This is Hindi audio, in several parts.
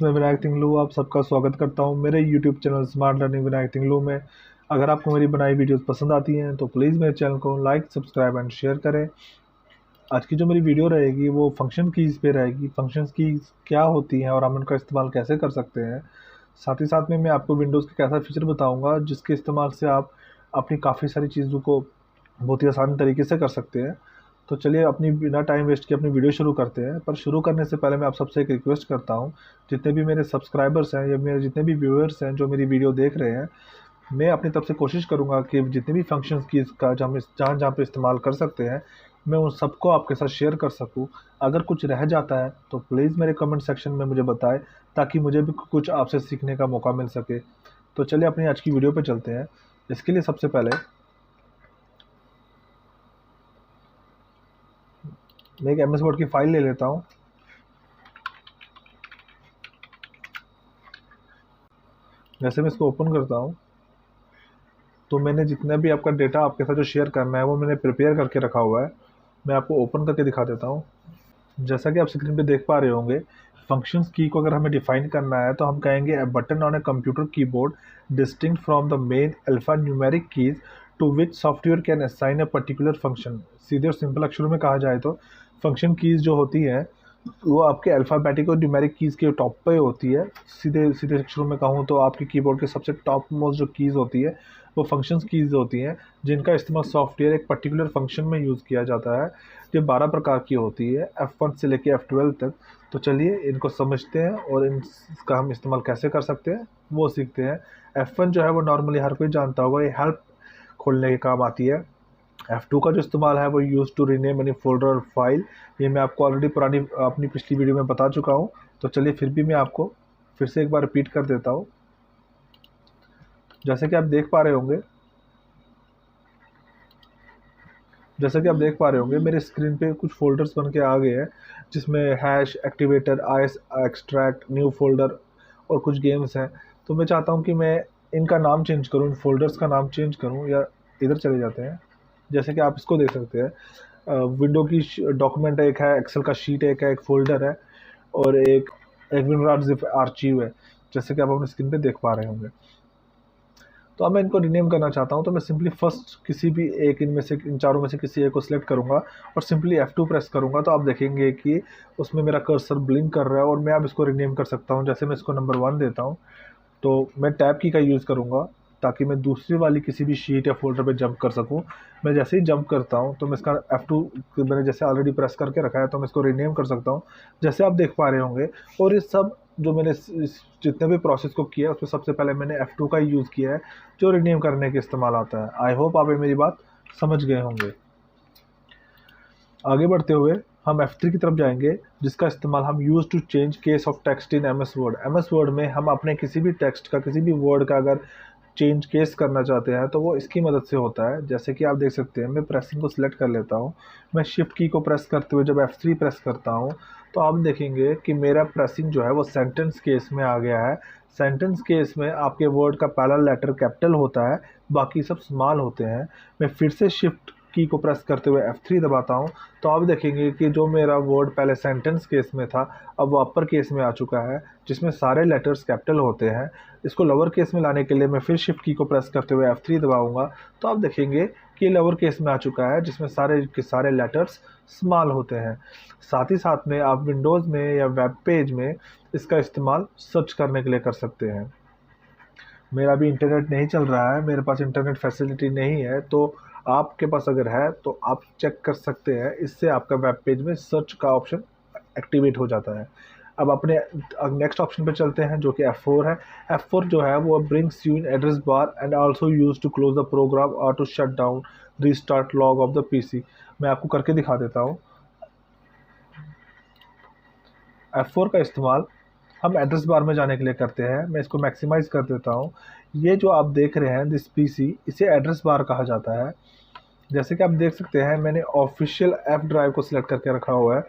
मैं विनायक तिंगलू आप सबका स्वागत करता हूं मेरे YouTube channel smart learning Vinayak तिंगलू में। अगर आपको मेरी बनाई वीडियोस पसंद आती हैं तो प्लीज़ मेरे चैनल को लाइक सब्सक्राइब एंड शेयर करें। आज की जो मेरी वीडियो रहेगी वो फंक्शन कीज़ पे रहेगी। फंक्शंस कीज़ क्या होती हैं और हम उनका इस्तेमाल कैसे कर सकते हैं। साथ ही साथ में मैं आपको विंडोज़ का कैसा फीचर बताऊँगा जिसके इस्तेमाल से आप अपनी काफ़ी सारी चीज़ों को बहुत ही आसान तरीके से कर सकते हैं। तो चलिए अपनी बिना टाइम वेस्ट किए अपनी वीडियो शुरू करते हैं। पर शुरू करने से पहले मैं आप सबसे एक रिक्वेस्ट करता हूँ, जितने भी मेरे सब्सक्राइबर्स हैं या मेरे जितने भी व्यूअर्स हैं जो मेरी वीडियो देख रहे हैं, मैं अपनी तरफ से कोशिश करूँगा कि जितने भी फंक्शंस की इसका जहाँ जहाँ पे इस्तेमाल कर सकते हैं मैं उन सबको आपके साथ शेयर कर सकूँ। अगर कुछ रह जाता है तो प्लीज़ मेरे कमेंट सेक्शन में मुझे बताएं, ताकि मुझे भी कुछ आपसे सीखने का मौका मिल सके। तो चलिए अपनी आज की वीडियो पे चलते हैं। इसके लिए सबसे पहले मैं एक MS वर्ड की फ़ाइल ले लेता हूँ। जैसे मैं इसको ओपन करता हूँ तो मैंने जितना भी आपका डेटा आपके साथ जो शेयर करना है वो मैंने प्रिपेयर करके रखा हुआ है। मैं आपको ओपन करके दिखा देता हूँ। जैसा कि आप स्क्रीन पे देख पा रहे होंगे, फंक्शंस की को अगर हमें डिफाइन करना है तो हम कहेंगे a button on a computer keyboard distinct from the main alpha numeric keys to which software can assign a particular function. सीधे और सिंपल अक्षरों में कहा जाए तो फंक्शन कीज़ जो होती हैं वो आपके अल्फ़ाबेटिक और न्यूमेरिक कीज़ के टॉप पे होती है। सीधे सीधे अक्षरों में कहूँ तो आपके कीबोर्ड के सबसे टॉप मोस्ट जो कीज़ होती है वो फंक्शंस कीज़ होती हैं, जिनका इस्तेमाल सॉफ्टवेयर एक पर्टिकुलर फंक्शन में यूज़ किया जाता है। ये 12 प्रकार की होती है, F1 से लेके F12 तक। तो चलिए इनको समझते हैं और इनका हम इस्तेमाल कैसे कर सकते हैं वो सीखते हैं। F1 जो है वो नॉर्मली हर कोई जानता होगा, ये हेल्प खोलने के काम आती है। F2 का जो इस्तेमाल है वो use to rename any folder और फाइल। ये मैं आपको ऑलरेडी पुरानी अपनी पिछली वीडियो में बता चुका हूँ। तो चलिए फिर भी मैं आपको फिर से एक बार रिपीट कर देता हूँ। जैसे कि आप देख पा रहे होंगे मेरे स्क्रीन पे कुछ फ़ोल्डर्स बन के आ गए हैं, जिसमें hash, activator, IS, extract, new folder और कुछ गेम्स हैं। तो मैं चाहता हूँ कि मैं इनका नाम चेंज करूँ, इन फ़ोल्डर्स का नाम चेंज करूँ, या इधर चले जाते हैं। जैसे कि आप इसको देख सकते हैं, विंडो की डॉक्यूमेंट एक है, एक्सेल का शीट एक है, एक फ़ोल्डर है और एक एक WinRAR ज़िप आर्चिव है, जैसे कि आप अपनी स्क्रीन पे देख पा रहे होंगे। तो अब मैं इनको रीनेम करना चाहता हूँ, तो मैं सिंपली फर्स्ट किसी भी एक इनमें से इन चारों में से किसी एक को सिलेक्ट करूँगा और सिंपली F2 प्रेस करूँगा। तो आप देखेंगे कि उसमें मेरा कर्सर ब्लिंक कर रहा है और मैं अब इसको रीनेम कर सकता हूँ। जैसे मैं इसको नंबर 1 देता हूँ, तो मैं टैब की का यूज़ करूँगा ताकि मैं दूसरी वाली किसी भी शीट या फ़ोल्डर पे जंप कर सकूँ। मैं जैसे ही जंप करता हूँ तो मैं इसका F2 मैंने जैसे ऑलरेडी प्रेस करके रखा है, तो मैं इसको रीनेम कर सकता हूँ, जैसे आप देख पा रहे होंगे। और ये सब जो मैंने जितने भी प्रोसेस को किया उसमें सबसे पहले मैंने F2 का यूज़ किया है, जो रीनेम करने के इस्तेमाल आता है। आई होप आप ये मेरी बात समझ गए होंगे। आगे बढ़ते हुए हम F3 की तरफ जाएंगे, जिसका इस्तेमाल हम use to change case of text in MS Word. MS Word में हम अपने किसी भी टेक्स्ट का, किसी भी वर्ड का अगर चेंज केस करना चाहते हैं तो वो इसकी मदद से होता है। जैसे कि आप देख सकते हैं, मैं प्रेसिंग को सिलेक्ट कर लेता हूँ। मैं शिफ्ट की को प्रेस करते हुए जब F3 प्रेस करता हूँ तो आप देखेंगे कि मेरा प्रेसिंग जो है वो सेंटेंस केस में आ गया है। सेंटेंस केस में आपके वर्ड का पहला लेटर कैपिटल होता है, बाकी सब स्मॉल होते हैं। मैं फिर से शिफ्ट की को प्रेस करते हुए F3 दबाता हूँ तो आप देखेंगे कि जो मेरा वर्ड पहले सेंटेंस केस में था अब वो अपर केस में आ चुका है, जिसमें सारे लेटर्स कैपिटल होते हैं। इसको लोअर केस में लाने के लिए मैं फिर शिफ्ट की को प्रेस करते हुए F3 दबाऊंगा तो आप देखेंगे कि लोअर केस में आ चुका है, जिसमें सारे के सारे लेटर्स स्मॉल होते हैं। साथ ही साथ में आप विंडोज़ में या वेब पेज में इसका इस्तेमाल सर्च करने के लिए कर सकते हैं। मेरा भी इंटरनेट नहीं चल रहा है, मेरे पास इंटरनेट फैसिलिटी नहीं है, तो आपके पास अगर है तो आप चेक कर सकते हैं। इससे आपका वेब पेज में सर्च का ऑप्शन एक्टिवेट हो जाता है। अब अपने नेक्स्ट ऑप्शन पे चलते हैं, जो कि F4 है। F4 जो है वो brings you in address bar and also use to close the program और to shut down restart log off the PC। मैं आपको करके दिखा देता हूँ। F4 का इस्तेमाल हम एड्रेस बार में जाने के लिए करते हैं। मैं इसको मैक्सिमाइज़ कर देता हूँ। ये जो आप देख रहे हैं दिस PC, इसे एड्रेस बार कहा जाता है। जैसे कि आप देख सकते हैं मैंने ऑफिशियल F ड्राइव को सिलेक्ट करके रखा हुआ है।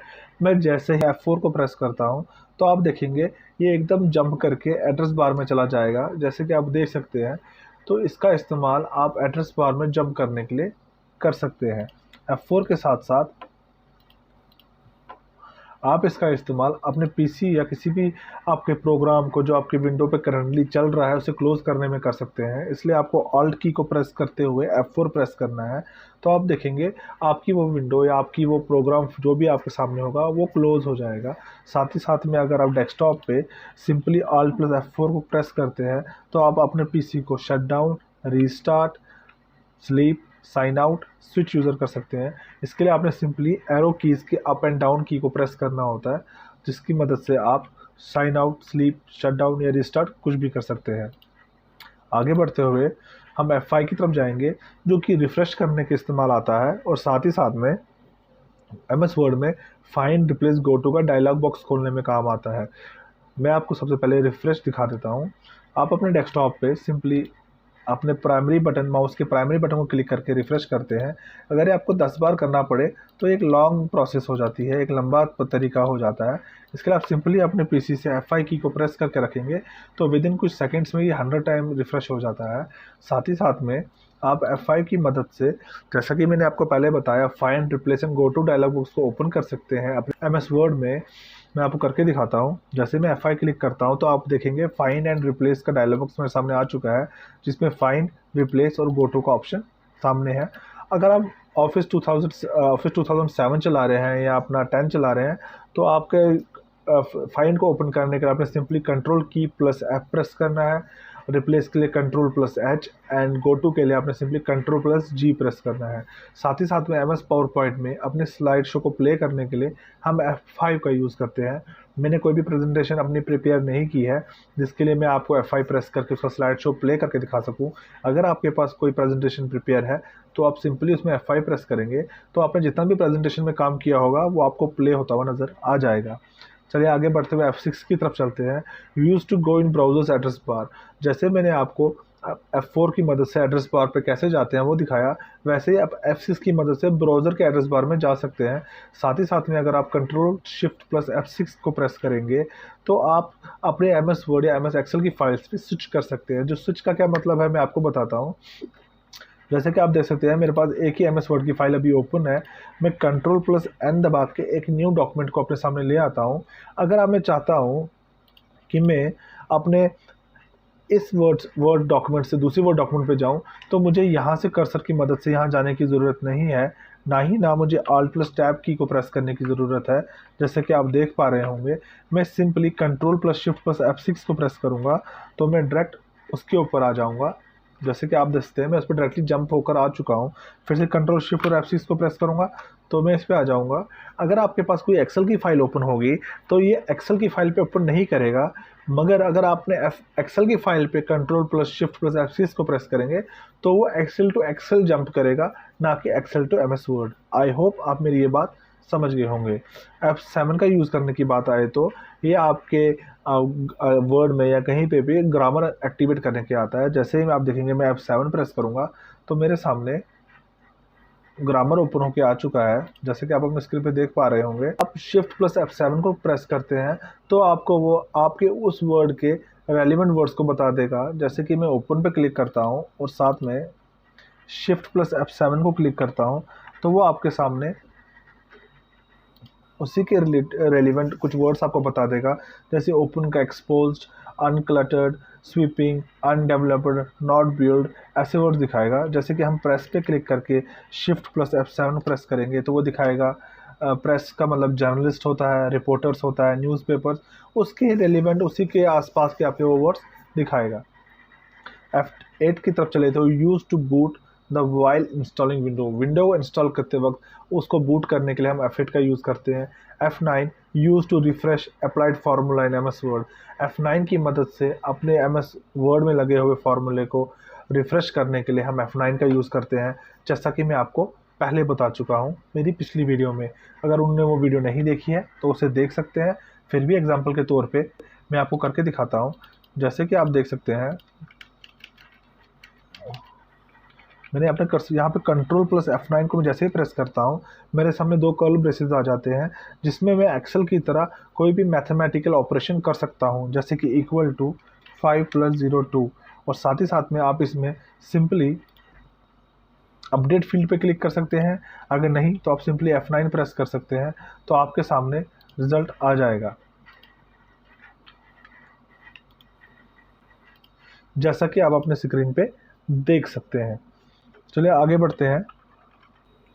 मैं जैसे ही F4 को प्रेस करता हूँ तो आप देखेंगे ये एकदम जंप करके एड्रेस बार में चला जाएगा, जैसे कि आप देख सकते हैं। तो इसका इस्तेमाल आप एड्रेस बार में जंप करने के लिए कर सकते हैं। F4 के साथ साथ आप इसका इस्तेमाल अपने पीसी या किसी भी आपके प्रोग्राम को जो आपके विंडो पे करंटली चल रहा है उसे क्लोज़ करने में कर सकते हैं। इसलिए आपको ऑल्ट की को प्रेस करते हुए F4 प्रेस करना है, तो आप देखेंगे आपकी वो विंडो या आपकी वो प्रोग्राम जो भी आपके सामने होगा वो क्लोज़ हो जाएगा। साथ ही साथ में अगर आप डेस्कटॉप पे सिंपली ऑल्ट प्लस F4 को प्रेस करते हैं तो आप अपने पीसी को shut down, restart, sleep, sign out, switch user कर सकते हैं। इसके लिए आपने सिंपली एरो कीज़ के अप एंड डाउन की को प्रेस करना होता है, जिसकी मदद से आप sign out, sleep, shut down या रिस्टार्ट कुछ भी कर सकते हैं। आगे बढ़ते हुए हम F5 की तरफ जाएंगे, जो कि रिफ़्रेश करने के इस्तेमाल आता है और साथ ही साथ में MS वर्ड में फाइंड, रिप्लेस, गो टू का डायलॉग बॉक्स खोलने में काम आता है। मैं आपको सबसे पहले रिफ़्रेश दिखा देता हूँ। आप अपने डेस्कटॉप पे सिंपली अपने प्राइमरी बटन, माउस के प्राइमरी बटन को क्लिक करके रिफ़्रेश करते हैं। अगर ये आपको 10 बार करना पड़े तो एक लॉन्ग प्रोसेस हो जाती है, एक लंबा तरीका हो जाता है। इसके लिए आप सिंपली अपने पीसी से F5 की को प्रेस करके रखेंगे तो विदिन कुछ सेकंड्स में ये 100 टाइम रिफ़्रेश हो जाता है। साथ ही साथ में आप F5 की मदद से, जैसा कि मैंने आपको पहले बताया, find, replace and go to dialog box को ओपन कर सकते हैं अपने MS वर्ड में। मैं आपको करके दिखाता हूँ। जैसे मैं F5 क्लिक करता हूँ तो आप देखेंगे फाइंड एंड रिप्लेस का डायलॉग बॉक्स मेरे सामने आ चुका है, जिसमें फाइंड, रिप्लेस और गो टू का ऑप्शन सामने है। अगर आप ऑफिस 2007 चला रहे हैं या अपना 10 चला रहे हैं तो आपके फाइंड को ओपन करने के लिए आपने simply control key plus F press करना है, रिप्लेस के लिए control plus H and go to के लिए आपने simply control plus G press करना है। साथ ही साथ में MS पावर पॉइंट में अपने स्लाइड शो को प्ले करने के लिए हम F5 का यूज़ करते हैं। मैंने कोई भी प्रेजेंटेशन अपनी प्रिपेयर नहीं की है जिसके लिए मैं आपको F5 प्रेस करके उसका स्लाइड शो प्ले करके दिखा सकूं। अगर आपके पास कोई प्रेजेंटेशन प्रिपेयर है तो आप सिंपली उसमें F5 प्रेस करेंगे तो आपने जितना भी प्रेजेंटेशन में काम किया होगा वो आपको प्ले होता हुआ नज़र आ जाएगा। चलिए आगे बढ़ते हुए F6 की तरफ चलते हैं। Use to go in browsers address bar. जैसे मैंने आपको F4 की मदद से एड्रेस बार पे कैसे जाते हैं वो दिखाया, वैसे ही आप F6 की मदद से ब्राउज़र के एड्रेस बार में जा सकते हैं। साथ ही साथ में अगर आप कंट्रोल शिफ्ट प्लस F6 को प्रेस करेंगे तो आप अपने MS वर्ड या MS एक्सेल की फाइल्स पे स्विच कर सकते हैं। जो स्विच का क्या मतलब है मैं आपको बताता हूँ। जैसे कि आप देख सकते हैं मेरे पास एक ही MS वर्ड की फाइल अभी ओपन है। मैं कंट्रोल प्लस N दबा के एक न्यू डॉक्यूमेंट को अपने सामने ले आता हूँ। अगर आप मैं चाहता हूँ कि मैं अपने इस वर्ड डॉक्यूमेंट से दूसरी वर्ड डॉक्यूमेंट पे जाऊँ तो मुझे यहाँ से कर्सर की मदद से यहाँ जाने की ज़रूरत नहीं है, ना मुझे Alt प्लस टैब की को प्रेस करने की ज़रूरत है। जैसे कि आप देख पा रहे होंगे मैं simply control plus shift plus F6 को प्रेस करूँगा तो मैं डायरेक्ट उसके ऊपर आ जाऊँगा। जैसे कि आप देखते हैं मैं उस पर डायरेक्टली जंप होकर आ चुका हूँ। फिर से कंट्रोल शिफ्ट और F6 को प्रेस करूँगा तो मैं इस पर आ जाऊँगा। अगर आपके पास कोई एक्सेल की फ़ाइल ओपन होगी तो ये एक्सेल की फ़ाइल पे ओपन नहीं करेगा, मगर अगर आपने एक्सेल की फ़ाइल पे control plus shift plus F6 को प्रेस करेंगे तो वो एक्सेल टू एक्सेल जंप करेगा, ना कि Excel to MS Word. I hope आप मेरी ये बात समझ गए होंगे। F7 का यूज़ करने की बात आए तो ये आपके वर्ड में या कहीं पे भी ग्रामर एक्टिवेट करने के आता है। जैसे ही आप देखेंगे मैं F7 प्रेस करूँगा तो मेरे सामने ग्रामर ओपन होके आ चुका है, जैसे कि आप अपने स्क्रीन पे देख पा रहे होंगे। आप शिफ्ट प्लस F7 को प्रेस करते हैं तो आपको वो आपके उस वर्ड के रेलिवेंट वर्ड्स को बता देगा। जैसे कि मैं ओपन पे क्लिक करता हूँ और साथ में शिफ्ट प्लस F7 को क्लिक करता हूँ तो वो आपके सामने उसी के रेलिवेंट कुछ वर्ड्स आपको बता देगा। जैसे ओपन का exposed, uncluttered, sweeping, undeveloped, not build, ऐसे वर्ड्स दिखाएगा। जैसे कि हम प्रेस पे क्लिक करके शिफ्ट प्लस F7 प्रेस करेंगे तो वो दिखाएगा प्रेस का मतलब जर्नलिस्ट होता है, रिपोर्टर्स होता है, न्यूज़पेपर्स, उसके रेलिवेंट उसी के आसपास के आपके वो वर्ड्स दिखाएगा। F8 की तरफ चले तो use to boot the while installing window install करते वक्त उसको बूट करने के लिए हम F8 का यूज़ करते हैं। F9 use to refresh applied formula in MS word. F9 की मदद से अपने MS वर्ड में लगे हुए फार्मूले को रिफ़्रेश करने के लिए हम F9 का यूज़ करते हैं, जैसा कि मैं आपको पहले बता चुका हूँ मेरी पिछली वीडियो में। अगर उनने वो वीडियो नहीं देखी है तो उसे देख सकते हैं। फिर भी एग्जाम्पल के तौर पे मैं आपको करके दिखाता हूँ। जैसे कि आप देख सकते हैं मैंने अपने यहाँ पे कंट्रोल प्लस F9 को मैं जैसे ही प्रेस करता हूँ मेरे सामने दो कर्ल ब्रेसेस आ जाते हैं, जिसमें मैं एक्सेल की तरह कोई भी मैथमेटिकल ऑपरेशन कर सकता हूँ, जैसे कि इक्वल टू 5 + 0 2। और साथ ही साथ में आप इसमें सिंपली अपडेट फील्ड पे क्लिक कर सकते हैं। अगर नहीं तो आप सिंपली F9 प्रेस कर सकते हैं तो आपके सामने रिजल्ट आ जाएगा, जैसा कि आप अपने स्क्रीन पे देख सकते हैं। चलिए आगे बढ़ते हैं।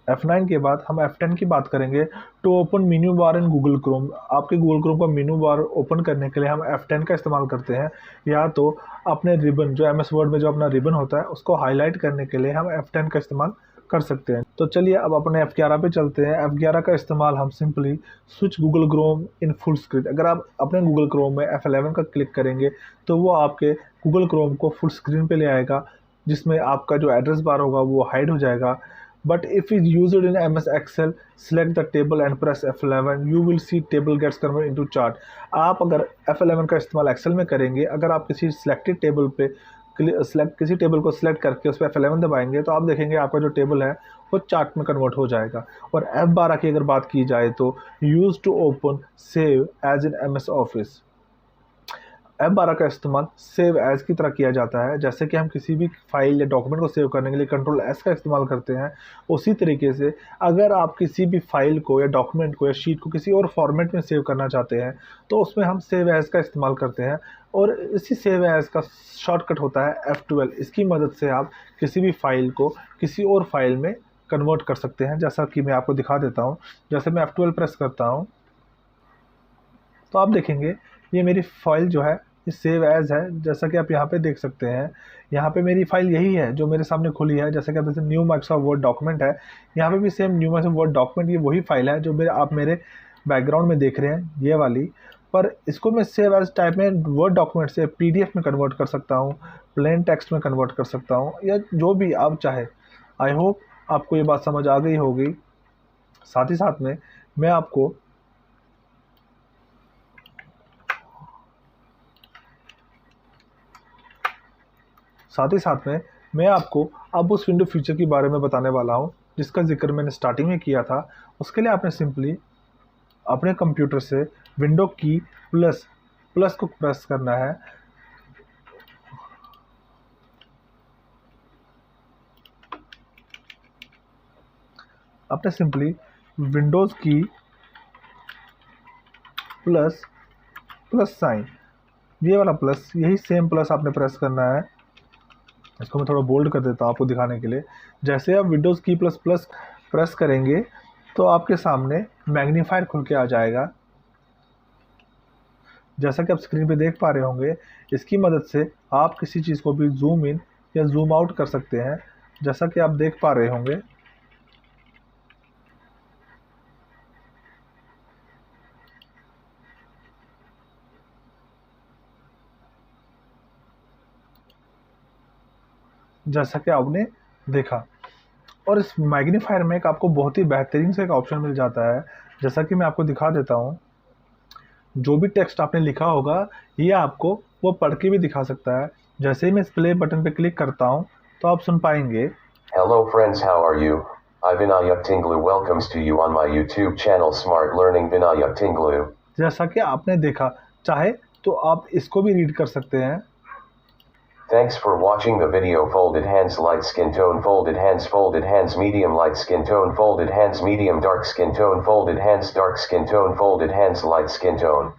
F9 के बाद हम F10 की बात करेंगे। To open menu bar in Google Chrome, आपके गूगल क्रोम का मेन्यू बार ओपन करने के लिए हम F10 का इस्तेमाल करते हैं, या तो अपने रिबन जो MS वर्ड में जो अपना रिबन होता है उसको हाईलाइट करने के लिए हम F10 का इस्तेमाल कर सकते हैं। तो चलिए अब अपने F11 पे चलते हैं। F11 का इस्तेमाल हम simply switch Google Chrome in full screen, अगर आप अपने गूगल क्रोम में F11 का क्लिक करेंगे तो वो आपके गूगल क्रोम को फुल स्क्रीन पे ले आएगा, जिसमें आपका जो एड्रेस बार होगा वो हाइड हो जाएगा। But if you use it in MS Excel, select the table and press F11, you will see table gets converted into chart। आप अगर F11 का इस्तेमाल एक्सेल में करेंगे, अगर आप किसी सिलेक्टेड टेबल पे किसी टेबल को सिलेक्ट करके उस पर F11 दबाएंगे तो आप देखेंगे आपका जो टेबल है वो चार्ट में कन्वर्ट हो जाएगा। और F12 की अगर बात की जाए तो use to open save as in MS office, F12 का इस्तेमाल सेव एज की तरह किया जाता है। जैसे कि हम किसी भी फाइल या डॉक्यूमेंट को सेव करने के लिए कंट्रोल S का इस्तेमाल करते हैं, उसी तरीके से अगर आप किसी भी फाइल को या डॉक्यूमेंट को या शीट को किसी और फॉर्मेट में सेव करना चाहते हैं तो उसमें हम सेव एज का इस्तेमाल करते हैं। और इसी सेव एज का शॉर्टकट होता है F12। इसकी मदद से आप किसी भी फाइल को किसी और फाइल में कन्वर्ट कर सकते हैं, जैसा कि मैं आपको दिखा देता हूँ। जैसे मैं F12 प्रेस करता हूँ तो आप देखेंगे ये मेरी फाइल जो है ये सेव एज है, जैसा कि आप यहाँ पे देख सकते हैं। यहाँ पे मेरी फाइल यही है जो मेरे सामने खुली है, जैसा कि आप जैसे न्यू माइक्रोसॉफ्ट वर्ड डॉक्यूमेंट है, यहाँ पे भी same new Microsoft word document, ये वही फाइल है जो आप मेरे बैकग्राउंड में देख रहे हैं, ये वाली। पर इसको मैं सेव एज टाइप में वर्ड डॉक्यूमेंट से PDF में कन्वर्ट कर सकता हूँ, प्लेन टेक्स्ट में कन्वर्ट कर सकता हूँ, या जो भी आप चाहे। आई होप आपको ये बात समझ आ गई होगी। साथ ही साथ में मैं आपको अब उस विंडो फीचर के बारे में बताने वाला हूं जिसका जिक्र मैंने स्टार्टिंग में किया था। उसके लिए आपने सिंपली अपने कंप्यूटर से विंडो की प्लस को प्रेस करना है। आपने सिंपली विंडोज़ की प्लस साइन, ये वाला प्लस, यही सेम प्लस आपने प्रेस करना है। इसको मैं थोड़ा बोल्ड कर देता हूँ आपको दिखाने के लिए। जैसे आप विंडोज़ की प्लस प्रेस करेंगे तो आपके सामने मैग्नीफायर खुल के आ जाएगा, जैसा कि आप स्क्रीन पे देख पा रहे होंगे। इसकी मदद से आप किसी चीज़ को भी जूम इन या जूम आउट कर सकते हैं, जैसा कि आप देख पा रहे होंगे। जैसा कि आपने देखा। और इस मैग्नीफायर में एक आपको बहुत ही बेहतरीन से एक ऑप्शन मिल जाता है, जैसा कि मैं आपको दिखा देता हूँ। जो भी टेक्स्ट आपने लिखा होगा ये आपको वो पढ़ के भी दिखा सकता है। जैसे ही मैं इस प्ले बटन पे क्लिक करता हूँ तो आप सुन पाएंगे। Hello friends, how are you? I Vinayak Tinglu welcomes to you on my YouTube channel Smart Learning Vinayak Tinglu। जैसा कि आपने देखा, चाहे तो आप इसको भी रीड कर सकते हैं। Thanks for watching the video. Folded hands, light skin tone, folded hands medium, light skin tone, folded hands medium, dark skin tone, folded hands dark skin tone, folded hands light skin tone।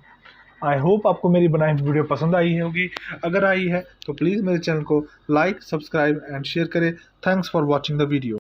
I hope आपको मेरी बनाई हुई वीडियो पसंद आई होगी। अगर आई है तो प्लीज़ मेरे चैनल को लाइक, सब्सक्राइब एंड शेयर करें। Thanks for watching the video.